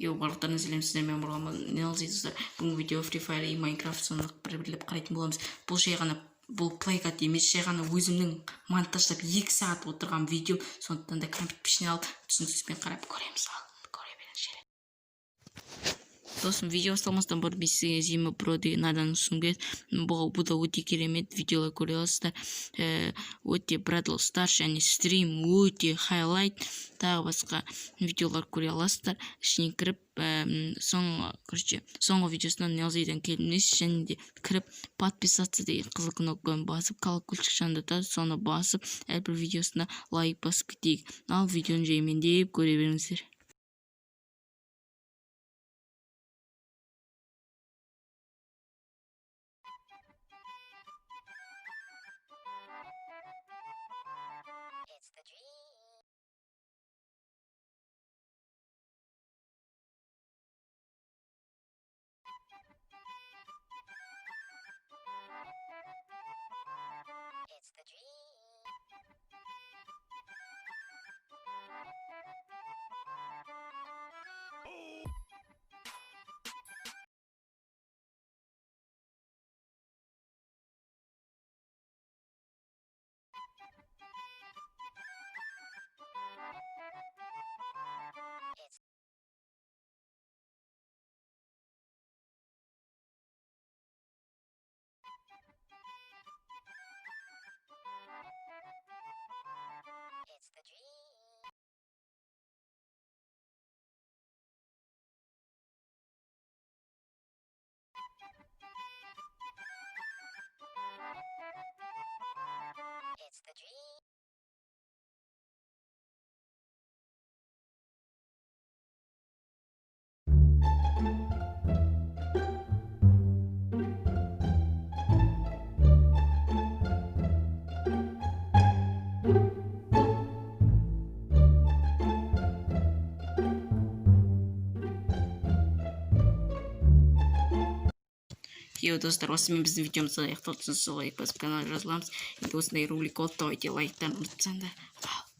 барлықтарыңызға сәлем, сіздермен болғанмын. Не алсайсыздар? Бүгінгі видео Free Fire и Minecraft соны бірлеп қарайтын боламыз. Бұл жай ғана плейкат емес, жай ғана өзімнің монтаждап 2 сағат отырған видео. Сондықтан да компьютер пішіне алып, түсініксізбен қарап көреміз. Көре беріңіздер. Достым, видео басталмастан бұрын мен сізге Zima Pro деген надан ұсынып келеді. Бұл да өте керемет видеолар көре аласыздар. Өте Брэдл Стар және стрим өте хайлайт, тағы басқа видеолар көре аласыздар. Ішіне кіріп, соңғы видеосынан Нелзиден келдіңіз, және де кіріп подписаться деген қызыл кнопканы басып, колокольчик шаңдатады, соны басып, әрбір видеосына лайк басып кетейік. Ал видеоны жаймендеп көре беріңіздер. Достар, осымен біздің видеомызды аяқталды. Лайк басып каналға жазыламыз. Енді осындай ролик болды, давайте лайктарын ұмытпаңыздар.